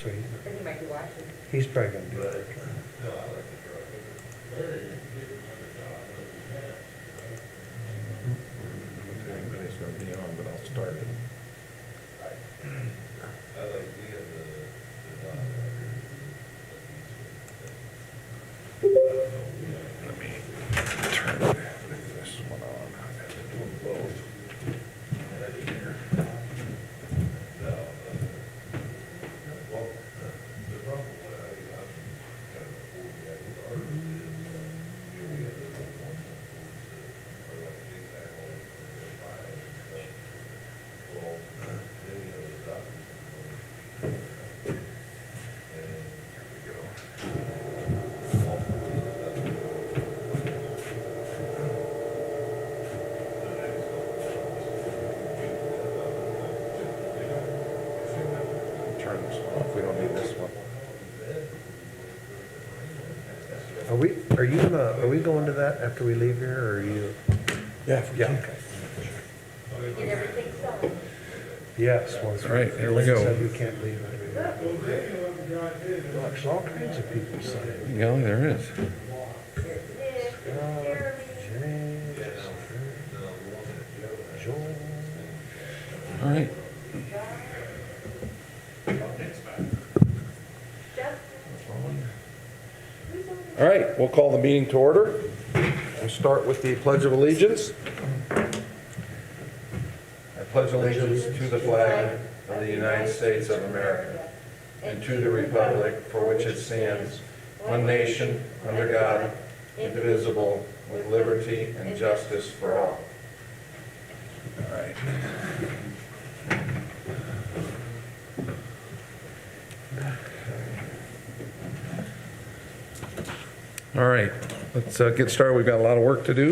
so I think he might be watching. he's probably gonna do it. Anybody's gonna be on, but I'll start it. Let me turn this one on. I have to do them both. Here. Turn this off, we don't need this one. Are we going to that after we leave here, or are you? Yeah. Yeah. Get everything signed. Yes, once. All right, here we Lynn go. said we can't leave it. There's all kinds of people saying. Yeah, there is. There's Nick, there's Jeremy. James, Joel. All right. All right, we'll call the meeting to order. We'll start with the Pledge of Allegiance. I pledge allegiance to the flag of the United States of America and to the republic for which it stands, one nation, under God, indivisible, with liberty and justice for all. All right. All right, let's get started. We've got a lot of work to do.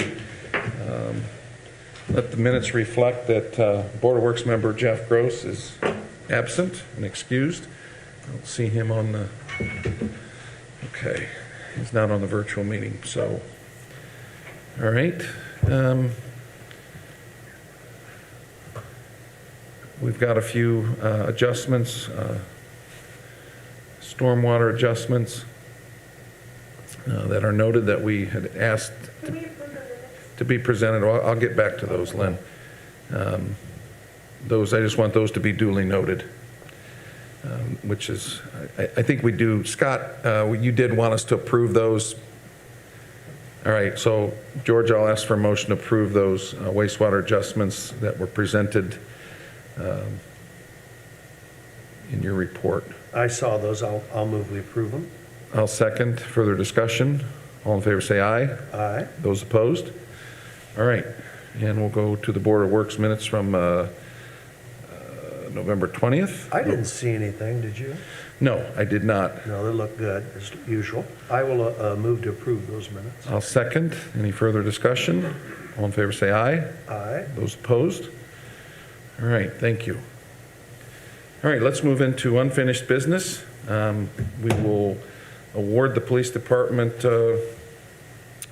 Let the minutes reflect that Board of Works member Jeff Gross is absent and excused. I don't see him on the, okay, he's not on the virtual meeting, so, all right. We've got a few adjustments, stormwater adjustments that are noted that we had asked Can we approve the minutes? to be presented. I'll get back to those, Lynn. Those, I just want those to be duly noted, which is, I think we do. Scott, you did want us to approve those. All right, so George, I'll ask for a motion to approve those wastewater adjustments that were presented in your report. I saw those. I'll move we approve them. I'll second. Further discussion? All in favor say aye. Aye. Those opposed? All right, and we'll go to the Board of Works minutes from November 20th. I didn't see anything, did you? No, I did not. No, they look good, as usual. I will move to approve those minutes. I'll second. Any further discussion? All in favor say aye. Aye. Those opposed? All right, thank you. All right, let's move into unfinished business. We will award the police department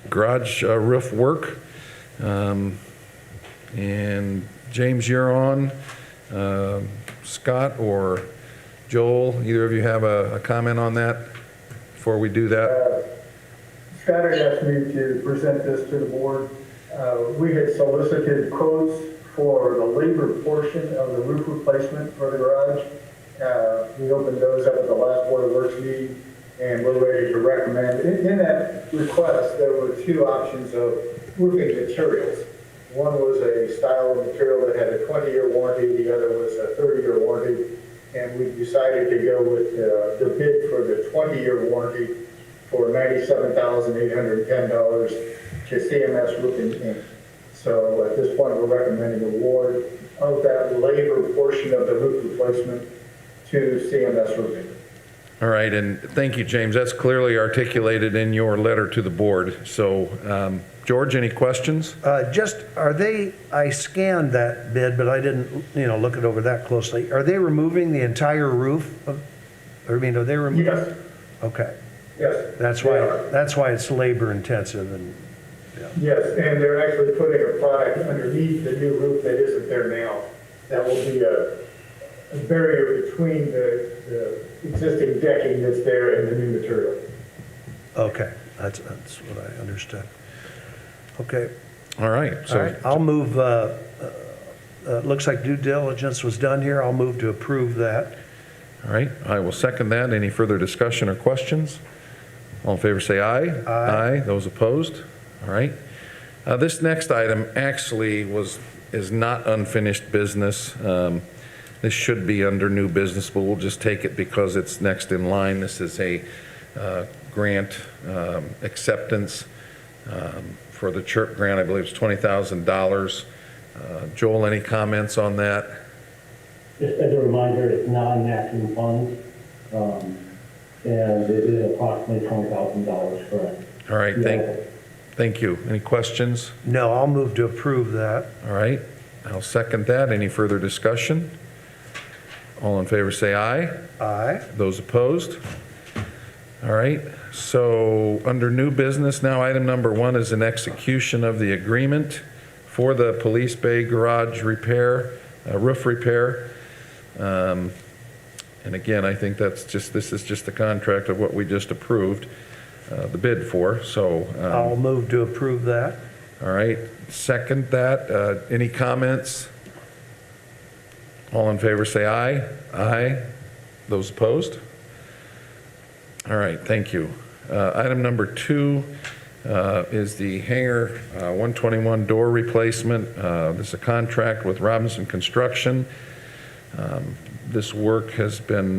garage roof work. And James, you're on. Scott or Joel, either of you have a comment on that before we do that? Scott had asked me to present this to the board. We had solicited quotes for the labor portion of the roof replacement for the garage. We opened those up at the last Board of Works meeting, and we're ready to recommend. In that request, there were two options of roofing materials. One was a style of material that had a 20-year warranty, the other was a 30-year warranty, and we decided to go with the bid for the 20-year warranty for $97,810 to CMS Roofing Inc. So at this point, we're recommending award of that labor portion of the roof replacement to CMS Roofing. All right, and thank you, James. That's clearly articulated in your letter to the board. So, George, any questions? I scanned that bid, but I didn't, look it over that closely. Are they removing the entire roof? Are they removing? Yes, Okay. yes. That's they are. why it's labor intensive and, Yes, and they're actually putting a product underneath the new roof that isn't there now. That will be a barrier between the the existing decking that's there and the new material. Okay, that's what I understood. Okay, All right, all so, right, I'll move, looks like due diligence was done here. I'll move to approve that. all right, I will second that. Any further discussion or questions? All in favor, say aye. Aye. Those opposed? All right. This next item actually is not unfinished business. This should be under new business, but we'll just take it because it's next in line. This is a grant acceptance for the CHIRP grant. I believe it's $20,000. Joel, any comments on that? Just as a reminder, it's non-matching funds, and it is approximately $20,000, correct? All right, thank you. Any questions? No, I'll move to approve that. All right, I'll second that. Any further discussion? All in favor, say aye. Aye. Those opposed? All right, so under new business now, item number 1 is an execution of the agreement for the Police Bay Garage repair, roof repair. And again, I think this is just the contract of what we just approved the bid for, so. I'll move to approve that. All right, second that. Any comments? All in favor, say aye. Aye. Those opposed? All right, thank you. Item number 2 is the hangar 121 door replacement. This is a contract with Robinson Construction. This work has been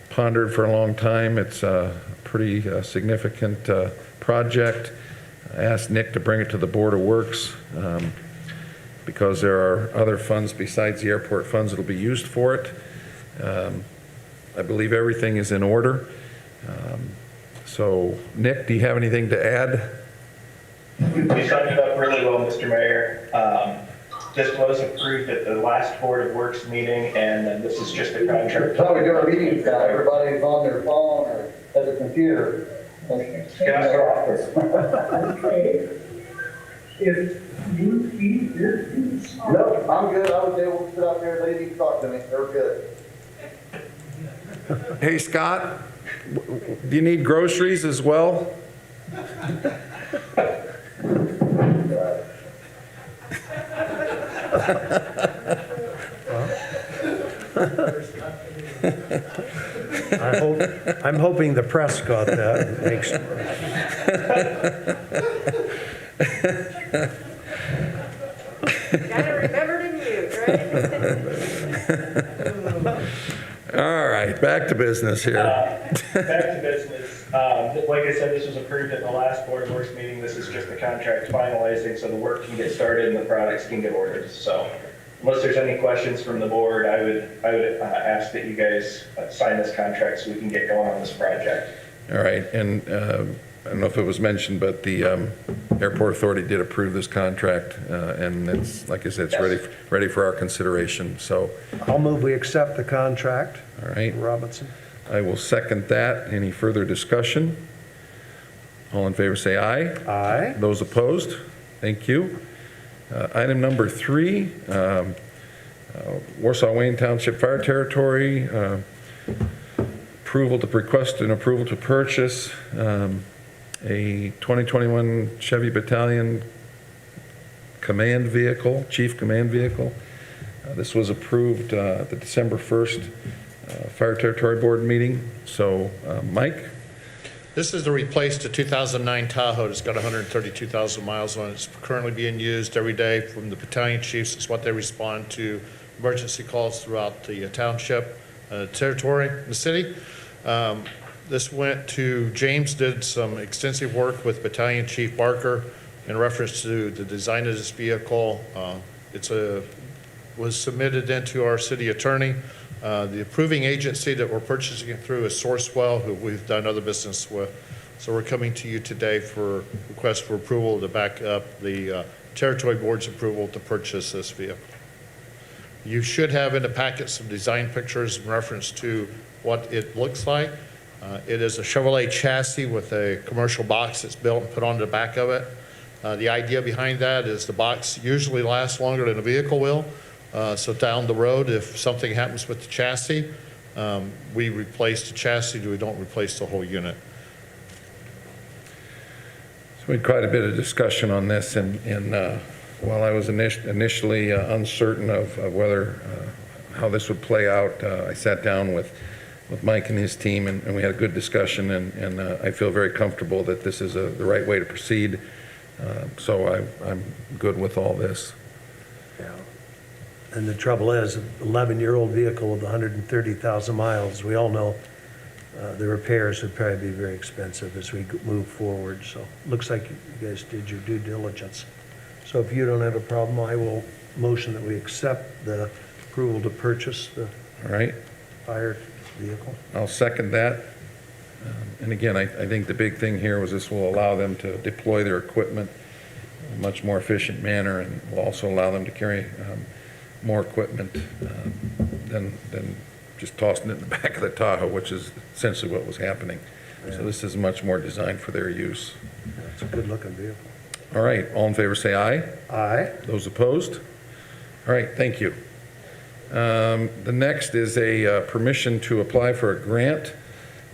pondered for a long time. It's a pretty significant project. I asked Nick to bring it to the Board of Works because there are other funds besides the airport funds that will be used for it. I believe everything is in order. So, Nick, do you have anything to add? You summed it up really well, Mr. Mayor. This was approved at the last Board of Works meeting, and then this is just a contract. That's how we do our meetings now. Everybody's on their phone or at the computer. Get out your office. Okay. If you need this, No, I'm good. I was able to sit out there, they didn't talk to me. They're good. Hey, Scott, do you need groceries as well? I'm hoping the press got that. Makes- Gotta remember to mute, right? All right, back to business here. Back to business. Like I said, this was approved at the last Board of Works meeting. This is just the contract finalizing, so the work can get started and the products can get ordered. So unless there's any questions from the board, I would ask that you guys sign this contract so we can get going on this project. All right, and I don't know if it was mentioned, but the Airport Authority did approve this contract, and it's, like I said, it's ready for our consideration, so, I'll move we accept the contract. all right. Robinson. I will second that. Any further discussion? All in favor, say aye. Aye. Those opposed? Thank you. Item number 3, Warsaw Wayne Township Fire Territory, approval to request an approval to purchase a 2021 Chevy Battalion command vehicle, chief command vehicle. This was approved at the December 1st Fire Territory Board meeting. So, Mike? This is to replace the 2009 Tahoe. It's got 132,000 miles on it. It's currently being used every day from the battalion chiefs. It's what they respond to emergency calls throughout the township, territory, and the city. This went to, James did some extensive work with Battalion Chief Barker in reference to the design of this vehicle. Was submitted into our city attorney. The approving agency that we're purchasing it through is Sourcewell, who we've done other business with. So we're coming to you today for request for approval to back up the Territory Board's approval to purchase this vehicle. You should have in the packet some design pictures in reference to what it looks like. It is a Chevrolet chassis with a commercial box that's built and put on the back of it. The idea behind that is the box usually lasts longer than a vehicle will. So down the road, if something happens with the chassis, we replace the chassis, we don't replace the whole unit. So we had quite a bit of discussion on this, and while I was initially uncertain of whether, how this would play out, I sat down with Mike and his team, and we had a good discussion, and I feel very comfortable that this is the right way to proceed. So I'm good with all this. Yeah. And the trouble is, an 11-year-old vehicle with 130,000 miles, we all know the repairs would probably be very expensive as we move forward. So looks like you guys did your due diligence. So if you don't have a problem, I will motion that we accept the approval to purchase the All right? fire vehicle. I'll second that. And again, I think the big thing here was this will allow them to deploy their equipment in a much more efficient manner, and will also allow them to carry more equipment than just tossing it in the back of the Tahoe, which is essentially what was happening. So this is much more designed for their use. It's a good-looking vehicle. All right, all in favor say aye. Aye. Those opposed? All right, thank you. The next is a permission to apply for a grant.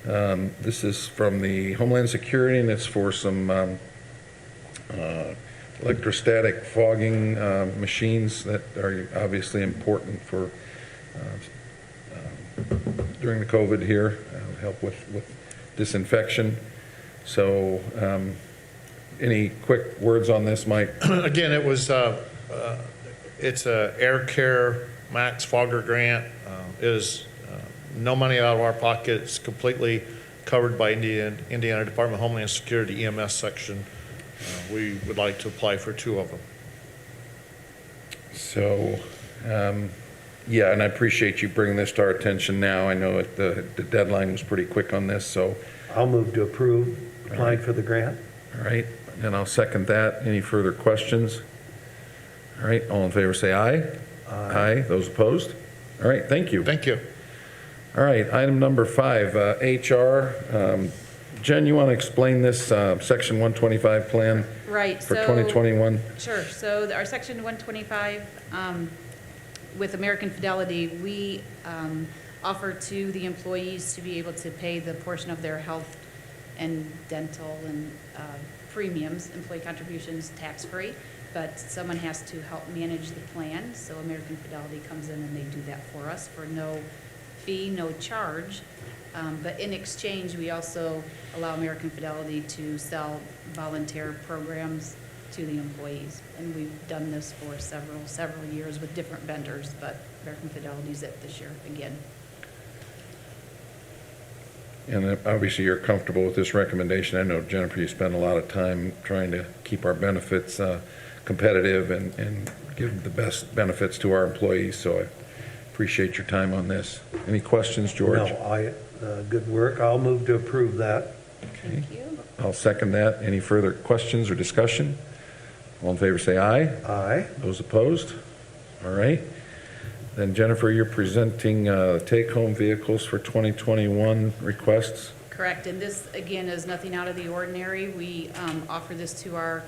This is from the Homeland Security, and it's for some electrostatic fogging machines that are obviously important for during the COVID here, help with disinfection. So any quick words on this, Mike? Again, it's a Air Care Max Fogger grant. It is no money out of our pocket. It's completely covered by Indiana Department of Homeland Security EMS section. We would like to apply for 2 of them. So, yeah, and I appreciate you bringing this to our attention now. I know the deadline was pretty quick on this, so, I'll move to approve applying for the grant. all right, and I'll second that. Any further questions? All right, all in favor say aye. Aye. Those opposed? All right, thank you. Thank you. All right, item number 5, HR. Jen, you want to explain this Section 125 plan Right. for so 2021? Sure. So our Section 125 with American Fidelity, we offer to the employees to be able to pay the portion of their health and dental and premiums, employee contributions, tax-free. But someone has to help manage the plan. So American Fidelity comes in and they do that for us for no fee, no charge. But in exchange, we also allow American Fidelity to sell volunteer programs to the employees. And we've done this for several years with different vendors, but American Fidelity's it this year again. And obviously, you're comfortable with this recommendation. I know, Jennifer, you spend a lot of time trying to keep our benefits competitive and give the best benefits to our employees, so I appreciate your time on this. Any questions, George? No, good work. I'll move to approve that. Okay. Thank you. I'll second that. Any further questions or discussion? All in favor say aye. Aye. Those opposed? All right. Then Jennifer, you're presenting take-home vehicles for 2021 requests. Correct, and this, again, is nothing out of the ordinary. We offer this to our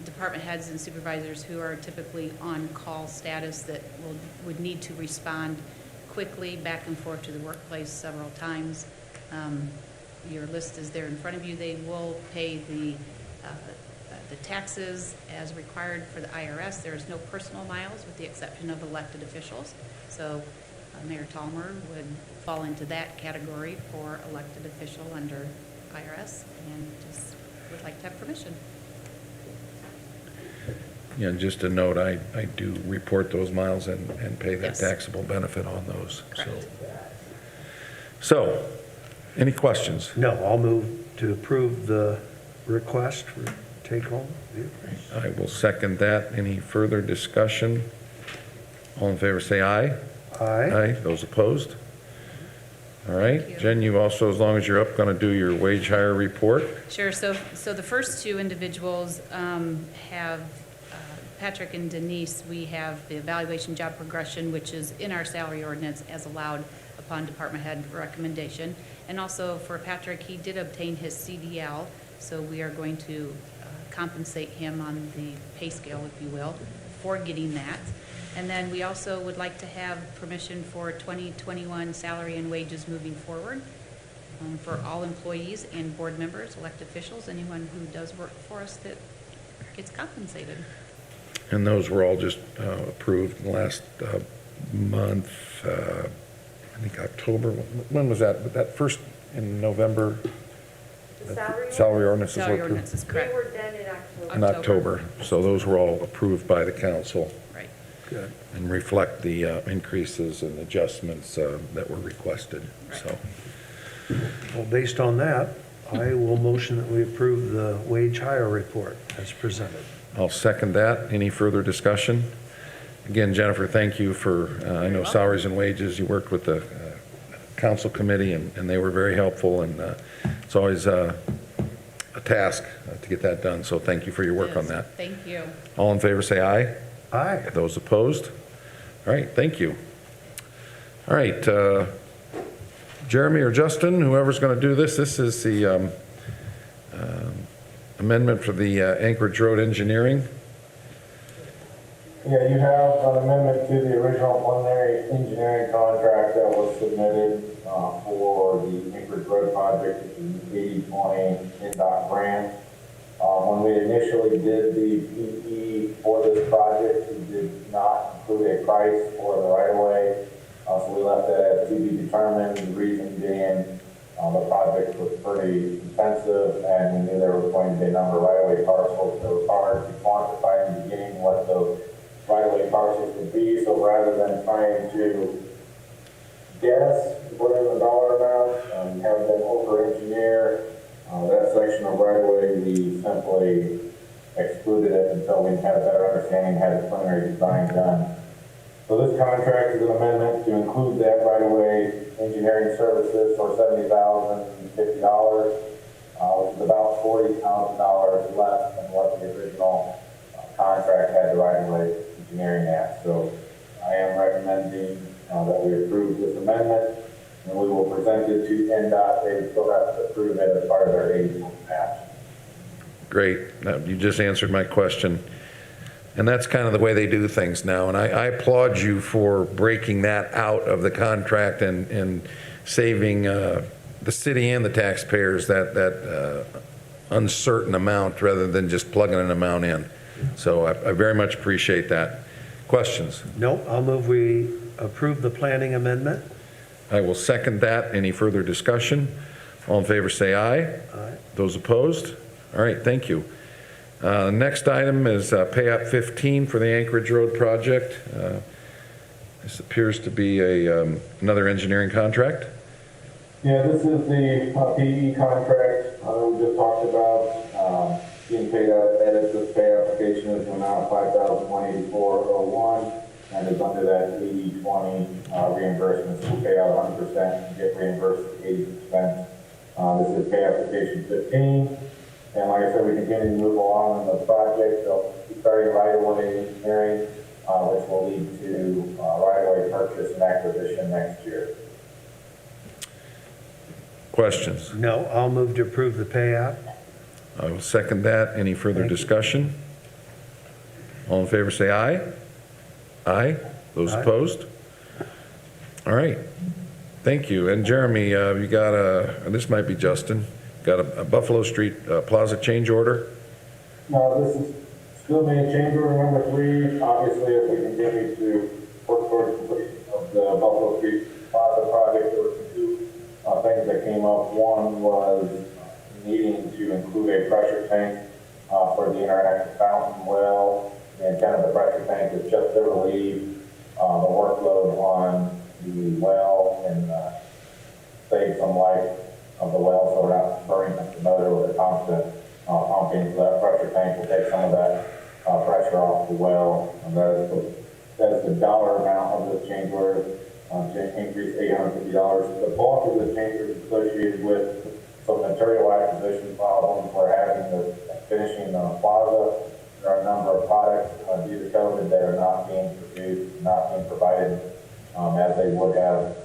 department heads and supervisors who are typically on call status that would need to respond quickly back and forth to the workplace several times. Your list is there in front of you. They will pay the taxes as required for the IRS. There is no personal miles with the exception of elected officials. So Mayor Tallmer would fall into that category for elected official under IRS, and just would like to have permission. Yeah, and just a note, I do report those miles and pay that Yes. taxable benefit on those. Correct. So, any questions? No, I'll move to approve the request for take-home vehicles. I will second that. Any further discussion? All in favor say aye. Aye. Those opposed? All right. Thank you. Jen, you also, as long as you're up, going to do your wage hire report. Sure. So the first 2 individuals have Patrick and Denise. We have the evaluation job progression, which is in our salary ordinance as allowed upon department head recommendation. And also for Patrick, he did obtain his CDL, so we are going to compensate him on the pay scale, if you will, for getting that. And then we also would like to have permission for 2021 salary and wages moving forward for all employees and board members, elected officials, anyone who does work for us that gets compensated. And those were all just approved in the last month, I think October. When was that? That first in November? The salary. Salary ordinances Salary were approved ordinance is They correct. were done in October. in October. So those were all approved by the council Right. Good. and reflect the increases and adjustments that were requested. So, Well, based on that, I will motion that we approve the wage hire report as presented. I'll second that. Any further discussion? Again, Jennifer, thank you for, I know salaries and wages, you worked with the council committee, and they were very helpful, and it's always a task to get that done, so thank you for your work on Yes. that. Thank you. All in favor, say aye. Aye. Those opposed? All right, thank you. All right, Jeremy or Justin, whoever's going to do this, this is the amendment for the Anchorage Road Engineering. Yeah, you have an amendment to the original preliminary engineering contract that was submitted for the Anchorage Road project, which is an 80/20 NDOT grant. When we initially did the PE for this project, we did not include a price for the right-of-way, so we left that as to be determined. The reason being, the project was pretty expensive, and we knew there was going to be a number of right-of-way parcels. So it was hard to quantify in the beginning what those right-of-way parcels would be, so rather than trying to guess what is the dollar amount, have them over-engineer that section of right-of-way, we simply excluded it until we had a better understanding, had the preliminary design done. So this contract is an amendment to include that right-of-way engineering services for $70,050, which is about $40,000 less than what the original contract had the right-of-way engineering at. So I am recommending that we approve this amendment, and we will present it to NDOT. They still have to approve it as part of their 80 match. Great. Now, you just answered my question. And that's kind of the way they do things now. And I applaud you for breaking that out of the contract and saving the city and the taxpayers that uncertain amount rather than just plugging an amount in. So I very much appreciate that. Questions? No, I'll move we approve the planning amendment. I will second that. Any further discussion? All in favor, say aye. Aye. Those opposed? All right, thank you. Next item is pay app 15 for the Anchorage Road project. This appears to be another engineering contract. Yeah, this is the PE contract we just talked about. Being paid out, edit this pay application is an amount of $5,184.01, and is under that 80/20 reimbursement. So we pay out 100% and get reimbursed 80%. This is pay application 15. And like I said, we continue to move along in the project. So we're starting right-of-way engineering, which will lead to right-of-way purchase and acquisition next year. Questions? No, I'll move to approve the pay app. I will second that. Any further Thank you. discussion? All in favor, say aye. Aye. Those Aye. opposed? All right. Thank you. And Jeremy, you got this might be Justin, got a Buffalo Street Plaza change order? No, this is still being change order number 3. Obviously, if we continue to work towards completion of the Buffalo Street Plaza project, there were two things that came up. One was needing to include a pressure tank for the interactive fountain well. The intent of the pressure tank is just to relieve the workload on the well and save some life of the well, so we're not burning up the motor with a constant pumping. So that pressure tank will take some of that pressure off the well. And that is the dollar amount of this change order, to increase $850. The bulk of the change order is associated with some material acquisition problems we're having with finishing the plaza. There are a number of products due to COVID that are not being produced, not being provided as they would have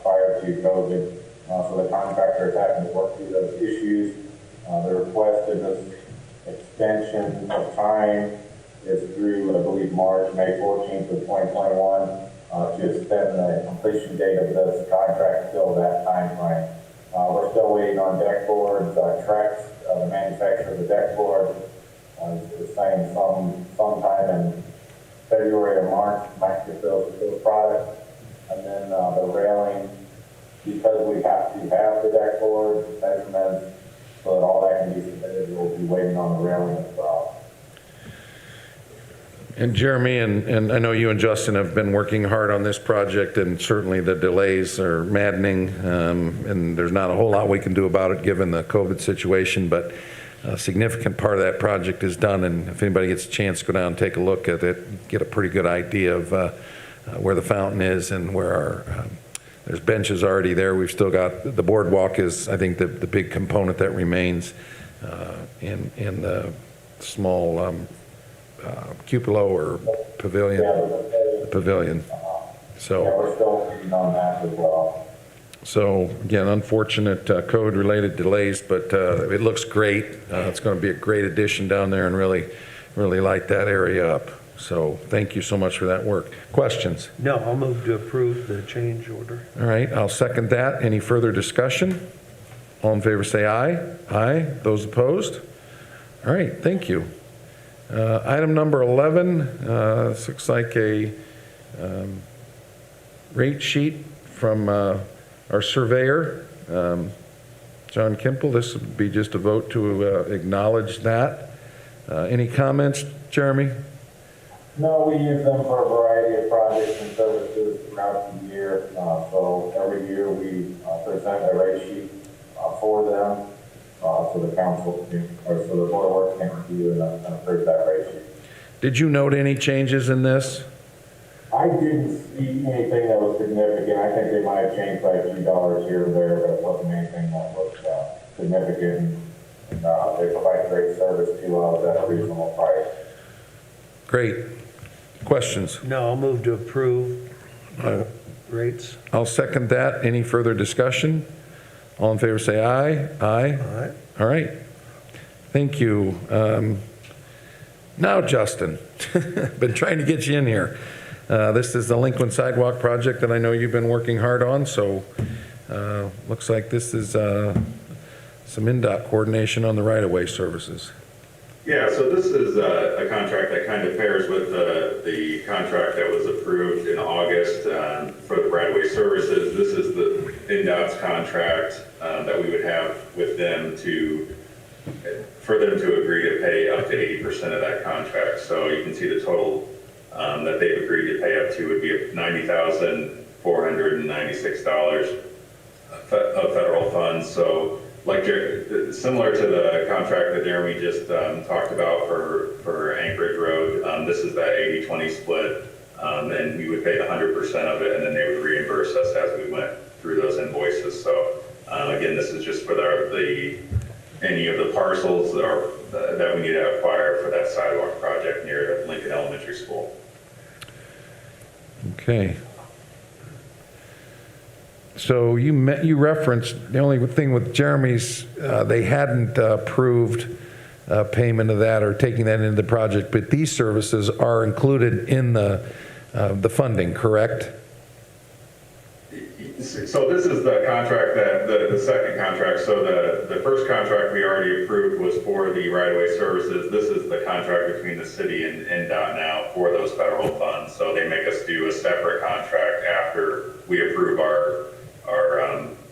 prior to COVID. So the contractor is having to work through those issues. The request is this extension of time is through, I believe, March, May 14th of 2021, to extend the completion date of this contract till that time frame. We're still waiting on deck boards, Trex, the manufacturer of the deck board, is saying sometime in February or March, might get those products. And then the railing, because we have to have the deck board measurements so that all that can be submitted, we'll be waiting on the railing as well. And Jeremy, and I know you and Justin have been working hard on this project, and certainly the delays are maddening, and there's not a whole lot we can do about it given the COVID situation, but a significant part of that project is done, and if anybody gets a chance to go down and take a look at it, get a pretty good idea of where the fountain is and where our, there's benches already there. We've still got, the boardwalk is, I think, the big component that remains in the small cupola or pavilion. Yeah, Pavilion. So. Yeah, we're still waiting on that as well. So again, unfortunate code-related delays, but it looks great. It's going to be a great addition down there and really light that area up. So thank you so much for that work. Questions? No, I'll move to approve the change order. All right, I'll second that. Any further discussion? All in favor say aye. Aye. Those opposed? All right, thank you. Item number 11, this looks like a rate sheet from our surveyor, John Kimple. This would be just a vote to acknowledge that. Any comments, Jeremy? No, we use them for a variety of projects and services throughout the year. So every year we present a rate sheet for them, so the council can, or so the board of works can review and approve that rate sheet. Did you note any changes in this? I didn't see anything that was significant. I think they might have changed by a few dollars here or there, but it wasn't anything that was significant. And they provide great service to us at a reasonable price. Great. Questions? No, I'll move to approve rates. I'll second that. Any further discussion? All in favor say aye. Aye. Aye. All right. Thank you. Now, Justin, been trying to get you in here. This is the Lincoln Sidewalk project that I know you've been working hard on, so looks like this is some NDOT coordination on the right-of-way services. Yeah, so this is a contract that kind of pairs with the contract that was approved in August for the right-of-way services. This is the NDOT's contract that we would have with them for them to agree to pay up to 80% of that contract. So you can see the total that they've agreed to pay up to would be $90,496 of federal funds. So like similar to the contract that Jeremy just talked about for Anchorage Road, this is that 80-20 split, and we would pay the 100% of it, and then they would reimburse us as we went through those invoices. So again, this is just for any of the parcels that we need to acquire for that sidewalk project near Lincoln Elementary School. Okay. So you referenced, the only thing with Jeremy's, they hadn't approved payment of that or taking that into the project, but these services are included in the funding, correct? So this is the contract the second contract. So the first contract we already approved was for the right-of-way services. This is the contract between the city and NDOT now for those federal funds. So they make us do a separate contract after we approve our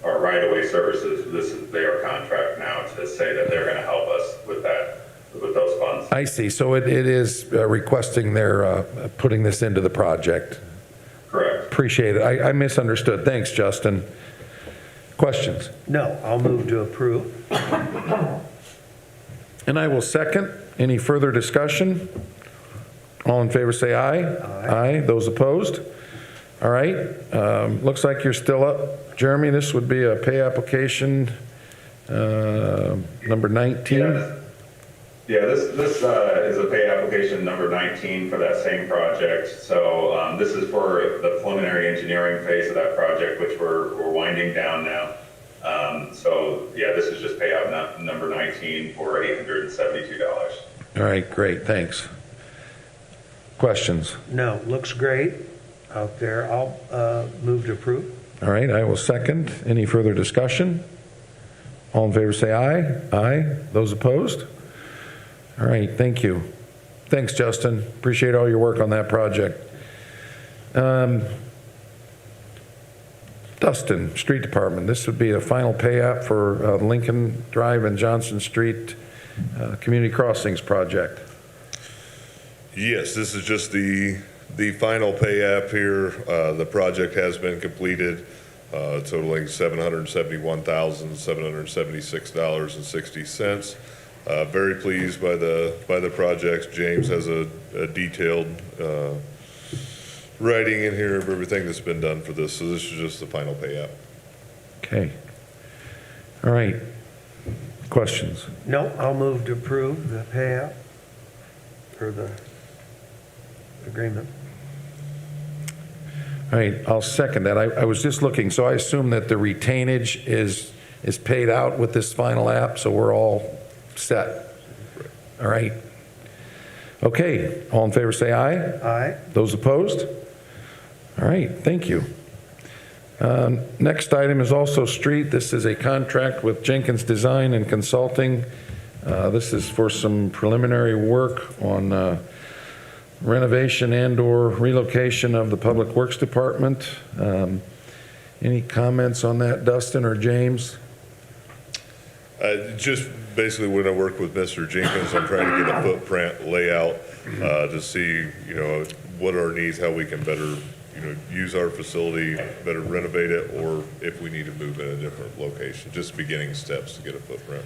right-of-way services. This is their contract now to say that they're going to help us with those funds. I see. So it is requesting their putting this into the project. Correct. Appreciate it. I misunderstood. Thanks, Justin. Questions? No, I'll move to approve. And I will second. Any further discussion? All in favor say aye. Aye. Those opposed? All right. Looks like you're still up. Jeremy, this would be a pay application number 19. Yeah, this is a pay application number 19 for that same project. So this is for the preliminary engineering phase of that project, which we're winding down now. So yeah, this is just payout number 19 for $872. All right, great, thanks. Questions? No, looks great out there. I'll move to approve. All right, I will second. Any further discussion? All in favor say aye. Aye. Those opposed? All right, thank you. Thanks, Justin. Appreciate all your work on that project. Dustin, Street Department, this would be a final pay app for Lincoln Drive and Johnson Street Community Crossings project. Yes, this is just the final pay app here. The project has been completed, totaling $771,776.60. Very pleased by the projects. James has a detailed writing in here of everything that's been done for this. So this is just the final pay app. Okay. All right. Questions? No, I'll move to approve the pay app for the agreement. All right, I'll second that. I was just looking, so I assume that the retainage is paid out with this final app, so we're all set. All right. Okay, all in favor say aye. Aye. Those opposed? All right, thank you. Next item is also street. This is a contract with Jenkins Design and Consulting. This is for some preliminary work on renovation and/or relocation of the Public Works Department. Any comments on that, Dustin or James? Just basically when I work with Mr. Jenkins, I'm trying to get a footprint layout to see, what are our needs, how we can better, use our facility, better renovate it, or if we need to move in a different location, just beginning steps to get a footprint.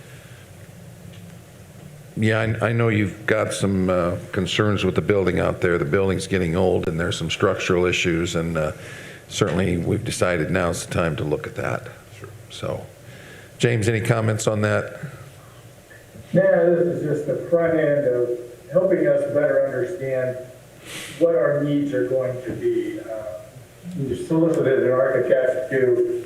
Yeah, I know you've got some concerns with the building out there. The building's getting old and there's some structural issues, and certainly we've decided now's the time to look at that. Sure. So, James, any comments on that? Yeah, this is just the front end of helping us better understand what our needs are going to be. We solicited an architect to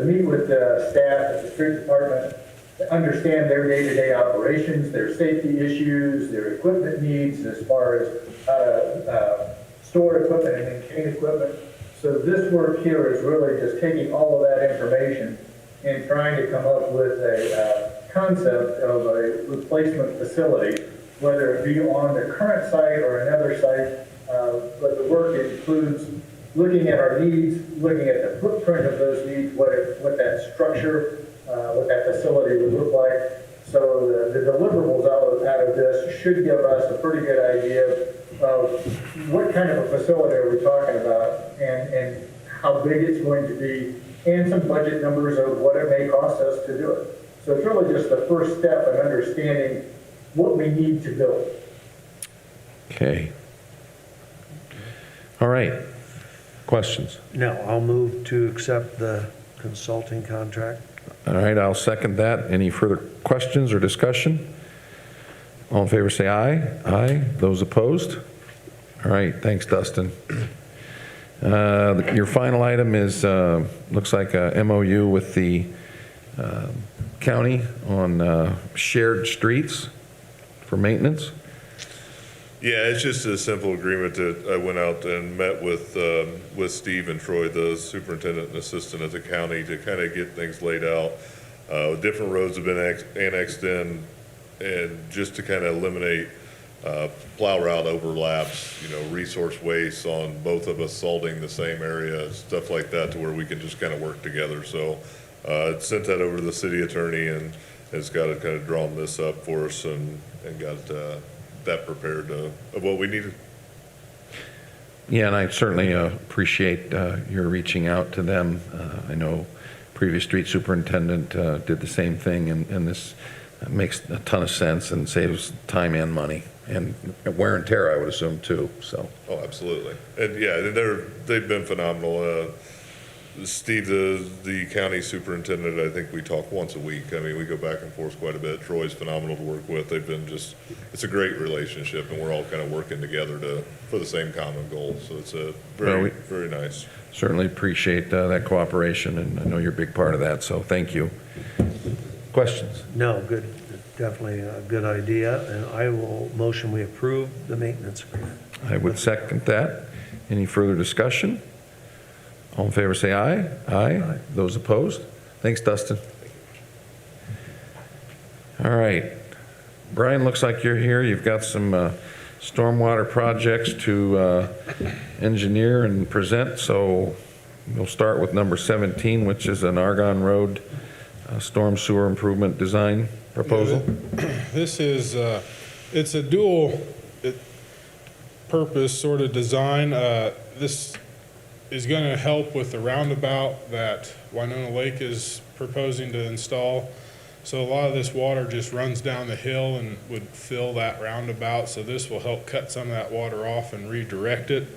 meet with the staff at the street department to understand their day-to-day operations, their safety issues, their equipment needs as far as how to store equipment and maintain equipment. So this work here is really just taking all of that information and trying to come up with a concept of a replacement facility, whether it be on the current site or another site. But the work includes looking at our needs, looking at the footprint of those needs, what that structure, what that facility would look like. So the deliverables out of this should give us a pretty good idea of what kind of a facility are we talking about and how big it's going to be, and some budget numbers of what it may cost us to do it. So it's really just the first step in understanding what we need to build. Okay. All right. Questions? No, I'll move to accept the consulting contract. All right, I'll second that. Any further questions or discussion? All in favor say aye. Aye. Those opposed? All right, thanks, Dustin. Your final item is, looks like a MOU with the county on shared streets for maintenance. Yeah, it's just a simple agreement that I went out and met with Steve and Troy, the superintendent and assistant at the county, to kind of get things laid out. Different roads have been annexed in, and just to kind of eliminate plow route overlaps, resource waste on both of us salting the same area, stuff like that, to where we can just kind of work together. So sent that over to the city attorney, and has got it kind of drawn this up for us and got that prepared of what we needed. Yeah, and I certainly appreciate your reaching out to them. I know previous street superintendent did the same thing, and this makes a ton of sense and saves time and money and wear and tear, I would assume, too. So. Oh, absolutely. And yeah, they've been phenomenal. Steve, the county superintendent, I think we talk once a week. I mean, we go back and forth quite a bit. Troy's phenomenal to work with. They've been it's a great relationship, and we're all kind of working together for the same common goal. So it's very nice. Certainly appreciate that cooperation, and I know you're a big part of that, so thank you. Questions? No, good. definitely a good idea, and I will motion we approve the maintenance agreement. I would second that. Any further discussion? All in favor, say aye. Aye. Those opposed? Thanks, Dustin. All right. Brian, looks like you're here. You've got some stormwater projects to engineer and present, so we'll start with number 17, which is an Argonne Road storm sewer improvement design proposal. This is, it's a dual purpose sort of design. This is going to help with the roundabout that Winona Lake is proposing to install. So a lot of this water just runs down the hill and would fill that roundabout. So this will help cut some of that water off and redirect it.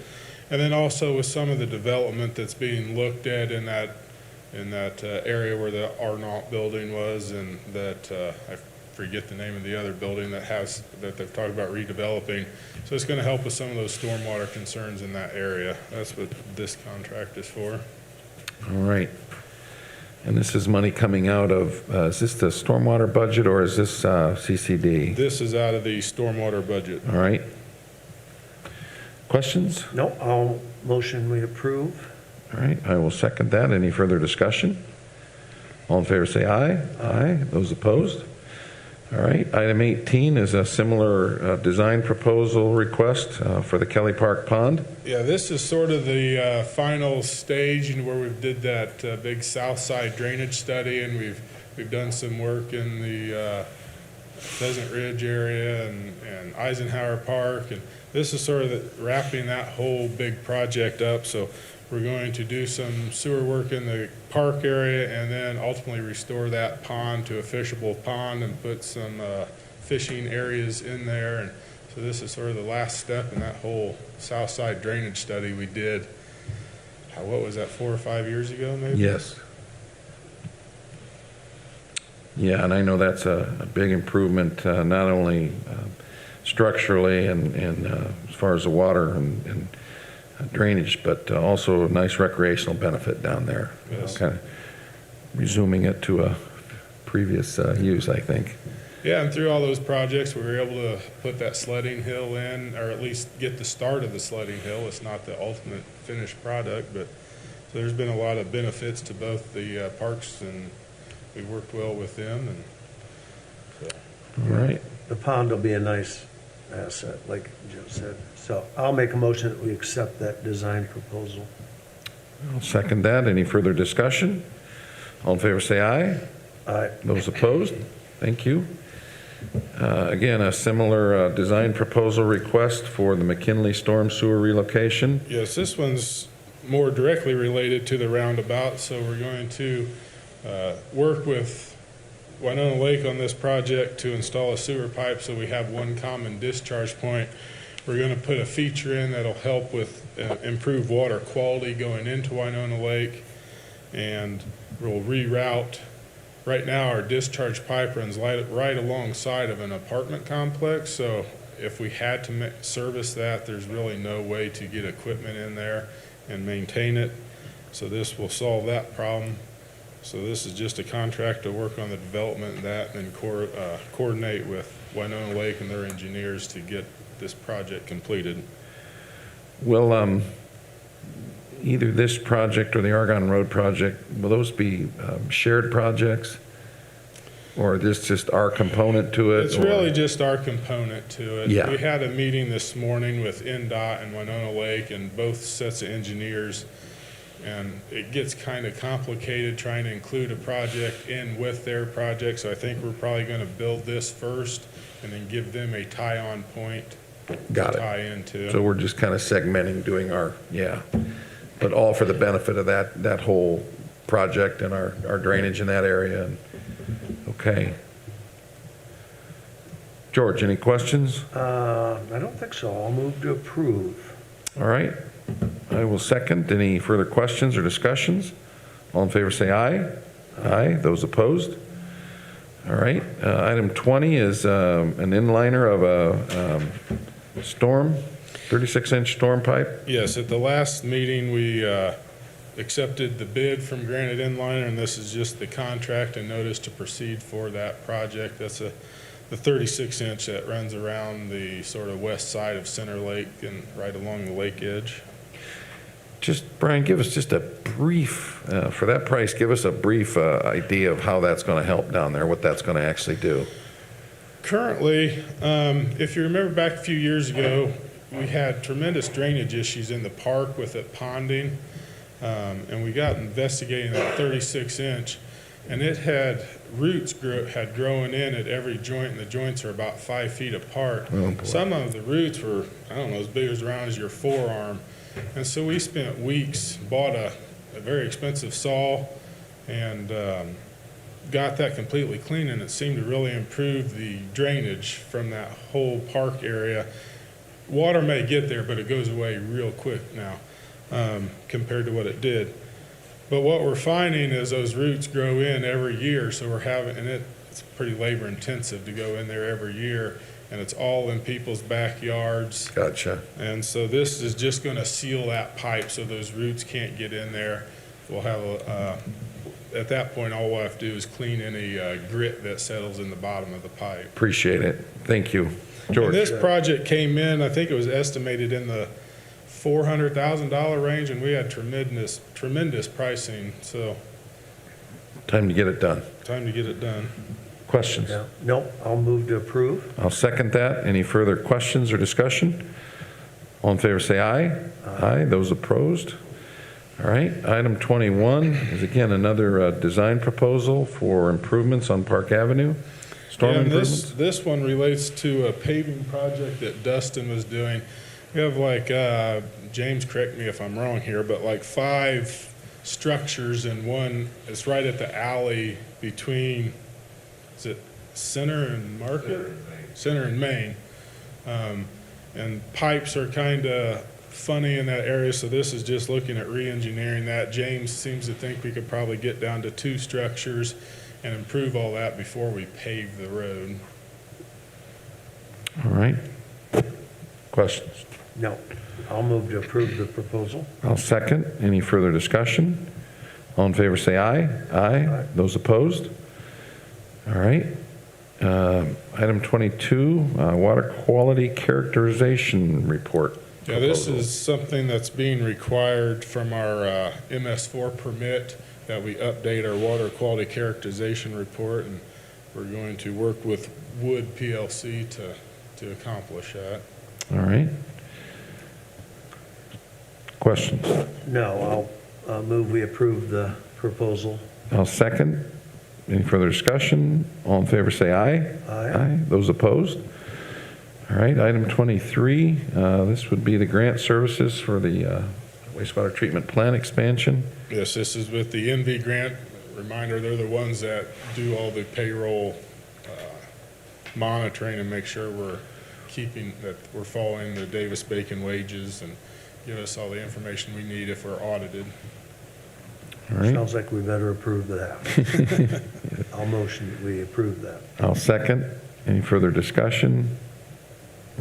And then also with some of the development that's being looked at in that area where the Arnault building was, and that I forget the name of the other building that they've talked about redeveloping. So it's going to help with some of those stormwater concerns in that area. That's what this contract is for. All right. And this is money coming out of, is this the stormwater budget or is this CCD? This is out of the stormwater budget. All right. Questions? No, I'll motion we approve. All right, I will second that. Any further discussion? All in favor, say aye. Aye. Those opposed? All right, item 18 is a similar design proposal request for the Kelly Park Pond. Yeah, this is sort of the final stage where we did that big south side drainage study, and we've done some work in the Pheasant Ridge area and Eisenhower Park, and this is sort of wrapping that whole big project up. So we're going to do some sewer work in the park area and then ultimately restore that pond to a fishable pond and put some fishing areas in there. And so this is sort of the last step in that whole south side drainage study we did. What was that, 4 or 5 years ago maybe? Yes. Yeah, and I know that's a big improvement, not only structurally and as far as the water and drainage, but also a nice recreational benefit down there. Yes. Kind of resuming it to a previous use, I think. Yeah, and through all those projects, we were able to put that sledding hill in, or at least get the start of the sledding hill. It's not the ultimate finished product, but so there's been a lot of benefits to both the parks, and we worked well with them. And so. All right. The pond will be a nice asset, like Joe said. So I'll make a motion that we accept that design proposal. I'll second that. Any further discussion? All in favor, say aye. Aye. Those opposed? Thank you. Again, a similar design proposal request for the McKinley Storm Sewer relocation. Yes, this one's more directly related to the roundabout, so we're going to work with Winona Lake on this project to install a sewer pipe so we have one common discharge point. We're going to put a feature in that'll help with improved water quality going into Winona Lake, and we'll reroute. Right now, our discharge pipe runs right alongside of an apartment complex, so if we had to service that, there's really no way to get equipment in there and maintain it. So this will solve that problem. So this is just a contract to work on the development of that and then coordinate with Winona Lake and their engineers to get this project completed. Will either this project or the Argonne Road project, will those be shared projects? Or is this just our component to it? It's really just our component to it. Yeah. We had a meeting this morning with NDOT and Winona Lake and both sets of engineers, and it gets kind of complicated trying to include a project in with their project, so I think we're probably going to build this first and then give them a tie-on point Got to it. tie into. So we're just kind of segmenting, doing our, yeah, but all for the benefit of that whole project and our drainage in that area. Okay. George, any questions? I don't think so. I'll move to approve. All right. I will second. Any further questions or discussions? All in favor say aye. Aye. Those opposed? All right. Item 20 is an inliner of a storm, 36-inch storm pipe. Yes, at the last meeting, we accepted the bid from Granite Inliner, and this is just the contract and notice to proceed for that project. That's a the 36-inch that runs around the sort of west side of Center Lake and right along the lake edge. Just, Brian, give us just a brief, for that price, give us a brief idea of how that's going to help down there, what that's going to actually do. Currently, if you remember back a few years ago, we had tremendous drainage issues in the park with it ponding, and we got investigating that 36-inch, and it had roots had grown in at every joint, and the joints are about 5 feet apart. Oh, boy. Some of the roots were, I don't know, as big as around as your forearm. And so we spent weeks, bought a very expensive saw, and got that completely clean, and it seemed to really improve the drainage from that whole park area. Water may get there, but it goes away real quick now compared to what it did. But what we're finding is those roots grow in every year, so we're having, and it's pretty labor intensive to go in there every year, and it's all in people's backyards. Gotcha. And so this is just going to seal that pipe so those roots can't get in there. We'll have at that point, all we'll have to do is clean any grit that settles in the bottom of the pipe. Appreciate it. Thank you. George. And this project came in, I think it was estimated in the $400,000 range, and we had tremendous pricing, so Time to get it done. time to get it done. Questions? Yeah. No, I'll move to approve. I'll second that. Any further questions or discussion? All in favor, say aye. Aye. Those opposed? All right. Item 21 is again another design proposal for improvements on Park Avenue. Storm And improvements? this one relates to a paving project that Dustin was doing. We have like, James, correct me if I'm wrong here, but like 5 structures in one. It's right at the alley between, is it Center and Market? Center and Main. And pipes are kind of funny in that area, so this is just looking at re-engineering that. James seems to think we could probably get down to 2 structures and improve all that before we pave the road. All right. Questions? No, I'll move to approve the proposal. I'll second. Any further discussion? All in favor, say aye. Aye. Those opposed? All right. Item 22, water quality characterization report. Yeah, this proposal. is something that's being required from our MS4 permit, that we update our water quality characterization report, and we're going to work with Wood PLC to accomplish that. All right. Questions? No, I'll move we approve the proposal. I'll second. Any further discussion? All in favor, say aye. Aye. Those opposed? All right, item 23, this would be the grant services for the wastewater treatment plant expansion. Yes, this is with the NV grant. Reminder, they're the ones that do all the payroll monitoring and make sure we're following the Davis-Bacon wages and give us all the information we need if we're audited. All right, Sounds like we better approve that. I'll motion that we approve that. I'll second. Any further discussion?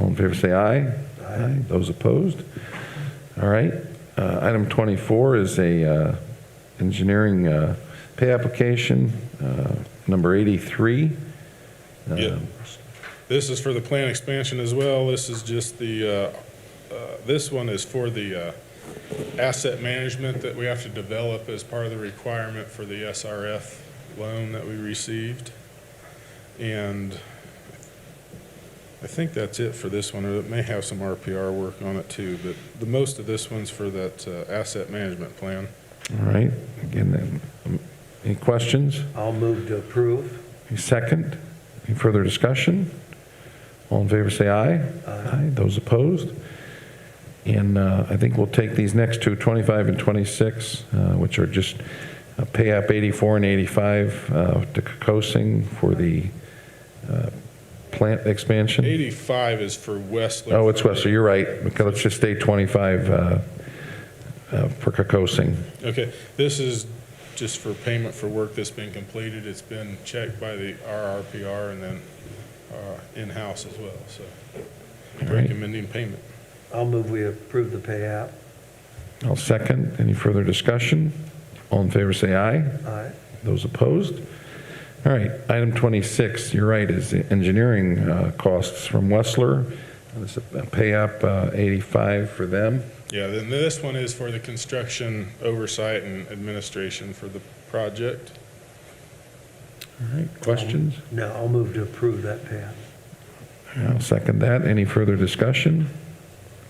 All in favor, say aye. Aye. Those opposed? All right, item 24 is a engineering pay application, number 83. Yeah. This is for the plant expansion as well. This is just this one is for the asset management that we have to develop as part of the requirement for the SRF loan that we received. And I think that's it for this one, or it may have some RPR work on it too, but the most of this one's for that asset management plan. All right, again, any questions? I'll move to approve. Any second? Any further discussion? All in favor, say aye. Aye. Those opposed? And I think we'll take these next two, 25 and 26, which are just pay app 84 and 85 to Kokosing for the plant expansion. 85 is for Westler. Oh, it's Westler, you're right. Okay, let's just stay 25 for Kokosing. Okay, this is just for payment for work that's been completed. It's been checked by the RRPR and then in-house as well, so All right. recommending payment. I'll move we approve the pay app. I'll second. Any further discussion? All in favor, say aye. Aye. Those opposed? All right, item 26, you're right, is the engineering costs from Wessler. This is a pay up 85 for them. Yeah, then this one is for the construction oversight and administration for the project. All right, questions? No, I'll move to approve that payout. I'll second that. Any further discussion?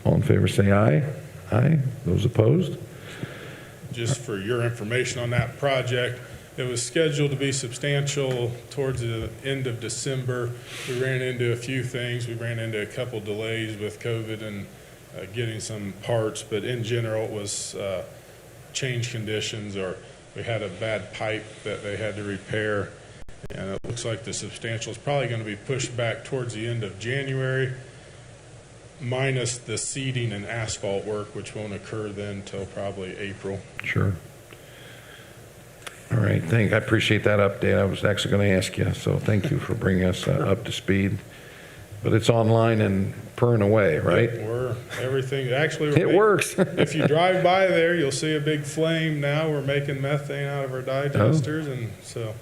All in favor say aye. Aye. Those opposed? Just for your information on that project, it was scheduled to be substantial towards the end of December. We ran into a few things. We ran into a couple delays with COVID and getting some parts, but in general, it was change conditions, or we had a bad pipe that they had to repair. And it looks like the substantial is probably going to be pushed back towards the end of January, minus the seeding and asphalt work, which won't occur then till probably April. Sure. All right, I appreciate that update. I was actually going to ask you, so thank you for bringing us up to speed. But it's online and purring away, right? Yep, actually, It works. If you drive by there, you'll see a big flame now. We're making methane out of our digesters, and so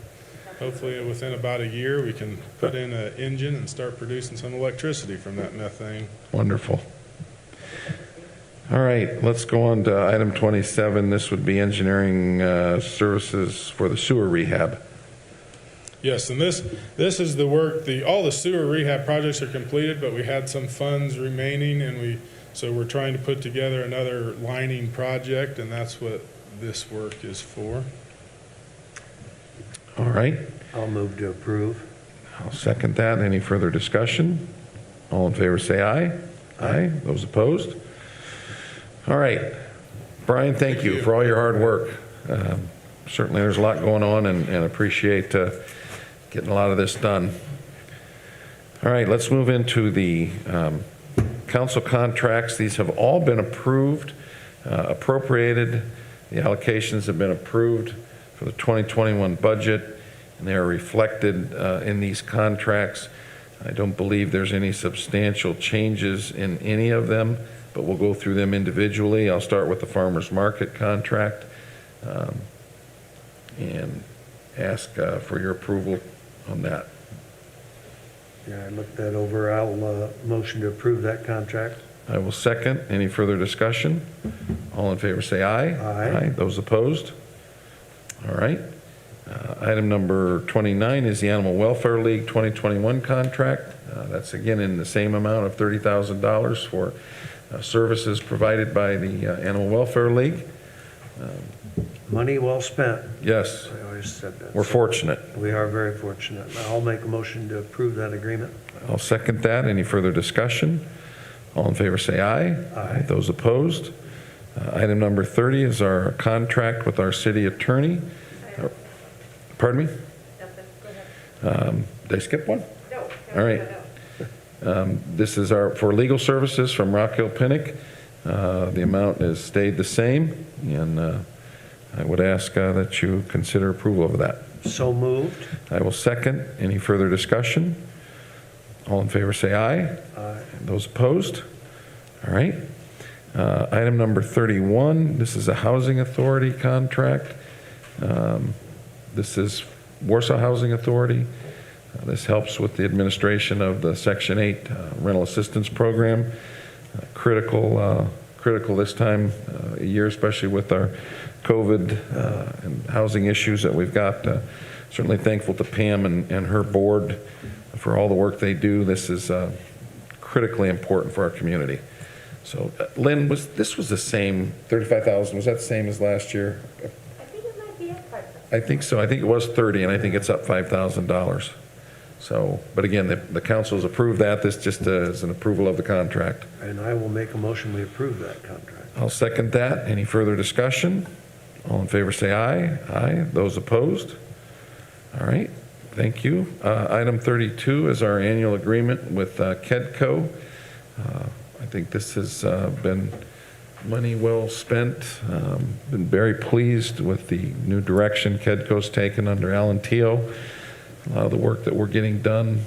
hopefully within about a year, we can put in an engine and start producing some electricity from that methane. Wonderful. All right, let's go on to item 27. This would be engineering services for the sewer rehab. Yes, and this is the work. All the sewer rehab projects are completed, but we had some funds remaining, and so we're trying to put together another lining project, and that's what this work is for. All right. I'll move to approve. I'll second that. Any further discussion? All in favor say aye. Aye. Those opposed? All right. Brian, thank you for all your hard work. Certainly there's a lot going on, and appreciate getting a lot of this done. All right, let's move into the council contracts. These have all been approved, appropriated. The allocations have been approved for the 2021 budget, and they are reflected in these contracts. I don't believe there's any substantial changes in any of them, but we'll go through them individually. I'll start with the farmer's market contract and ask for your approval on that. Yeah, I looked that over. I'll motion to approve that contract. I will second. Any further discussion? All in favor say aye. Aye. Those opposed? All right. Item number 29 is the Animal Welfare League 2021 contract. That's again in the same amount of $30,000 for services provided by the Animal Welfare League. Money well spent. Yes. I always said that. We're fortunate. We are very fortunate. I'll make a motion to approve that agreement. I'll second that. Any further discussion? All in favor say aye. Aye. Those opposed? Item number 30 is our contract with our city attorney. Pardon me? Nothing, go ahead. Did I skip one? No. All right. This is for legal services from Rock Hill Pinnock. The amount has stayed the same, and I would ask that you consider approval of that. So moved. I will second. Any further discussion? All in favor say aye. Aye. Those opposed? All right. Item number 31, this is a housing authority contract. This is Warsaw Housing Authority. This helps with the administration of the Section 8 rental assistance program. Critical this time of year, especially with our COVID and housing issues that we've got. Certainly thankful to Pam and her board for all the work they do. This is critically important for our community. So, Lynn, this was the same, $35,000, was that the same as last year? I think it might be up 5,000. I think so. I think it was 30, and I think it's up $5,000. So, but again, the council's approved that. This just is an approval of the contract. And I will make a motion we approve that contract. I'll second that. Any further discussion? All in favor say aye. Aye. Those opposed? All right. Thank you. Item 32 is our annual agreement with KEDCO. I think this has been money well spent. Been very pleased with the new direction KEDCO's taken under Alan Teo. A lot of the work that we're getting done.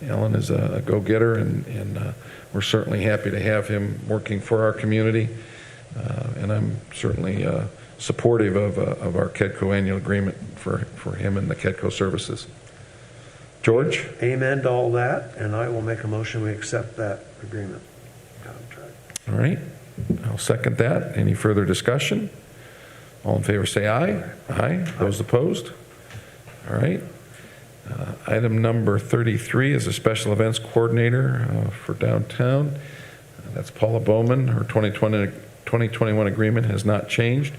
Alan is a go-getter, and we're certainly happy to have him working for our community. And I'm certainly supportive of our KEDCO annual agreement for him and the KEDCO services. George? Amen to all that, and I will make a motion, we accept that agreement contract. All right, I'll second that. Any further discussion? All in favor say aye. Aye. Those opposed? All right. Item number 33 is a special events coordinator for downtown. That's Paula Bowman. Her 2021 agreement has not changed.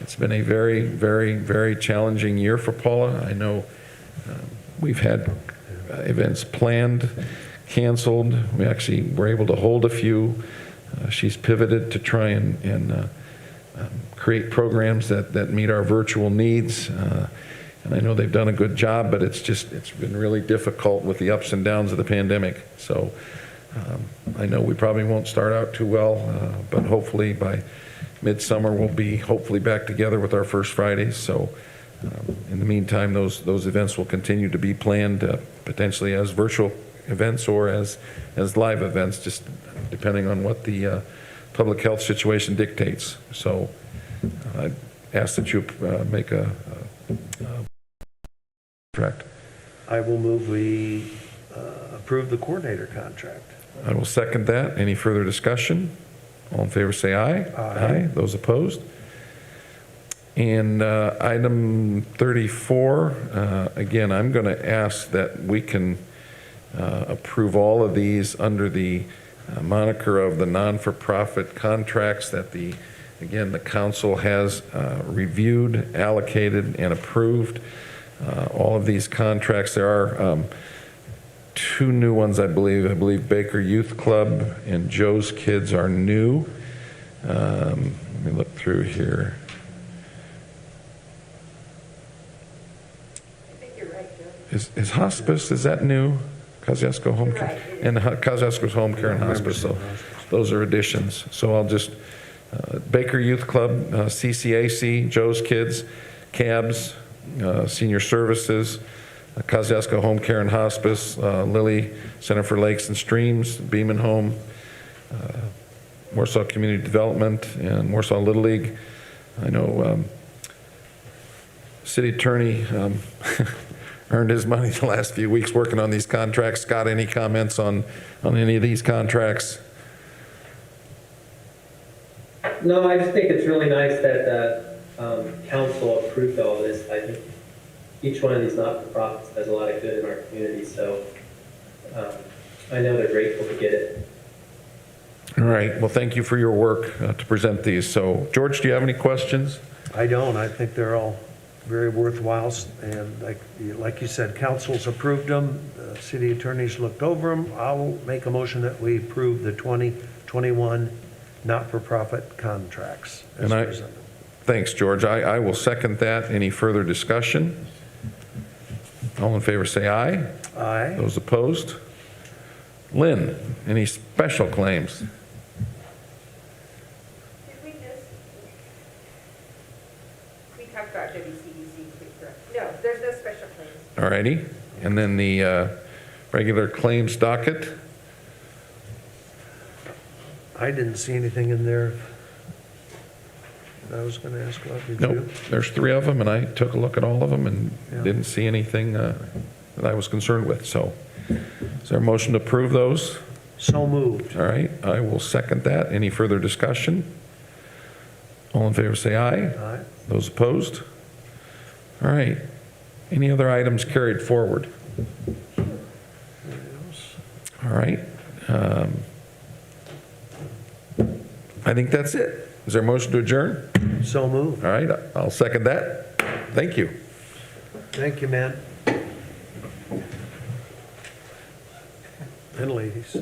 It's been a very, very, very challenging year for Paula. I know we've had events planned, canceled. We actually were able to hold a few. She's pivoted to try and create programs that meet our virtual needs. And I know they've done a good job, but it's been really difficult with the ups and downs of the pandemic. So I know we probably won't start out too well, but hopefully by midsummer we'll be hopefully back together with our First Fridays. So in the meantime, those events will continue to be planned potentially as virtual events or as live events, just depending on what the public health situation dictates. So I ask that you make a contract. I will move we approve the coordinator contract. I will second that. Any further discussion? All in favor say aye. Aye. Those opposed? And item 34, again, I'm going to ask that we can approve all of these under the moniker of the non-for-profit contracts that the council has reviewed, allocated, and approved. All of these contracts, there are two new ones, I believe. I believe Baker Youth Club and Joe's Kids are new. Let me look through here. I think you're right, Joe. Is hospice, is that new? Kosciuszko Home Care? And Kosciuszko's Home Care and Hospice, so those are additions. So I'll just, Baker Youth Club, CCAC, Joe's Kids, CABS, Senior Services, Kosciuszko Home Care and Hospice, Lilly Center for Lakes and Streams, Beeman Home, Warsaw Community Development, and Warsaw Little League. I know City Attorney earned his money the last few weeks working on these contracts. Scott, any comments on any of these contracts? No, I just think it's really nice that council approved all this. I think each one of these not-for-profits does a lot of good in our community, so I know they're grateful to get it. All right. Well, thank you for your work to present these. So, George, do you have any questions? I don't. I think they're all very worthwhile, and like you said, council's approved them, the city attorneys looked over them. I'll make a motion that we approve the 2021 not-for-profit contracts as presented. Thanks, George. I will second that. Any further discussion? All in favor say aye. Aye. Those opposed? Lynn, any special claims? Did we talked about WCDC, correct? No, there's no special claims. All righty. And then the regular claims docket. I didn't see anything in there that I was going to ask about. Did Nope. you? There's 3 of them, and I took a look at all of them and didn't see anything that I was concerned with. So is there a motion to approve those? So moved. All right. I will second that. Any further discussion? All in favor say aye. Aye. Those opposed? All right. Any other items carried forward? All right. I think that's it. Is there a motion to adjourn? So moved. All right. I'll second that. Thank you. Thank you, man. And ladies.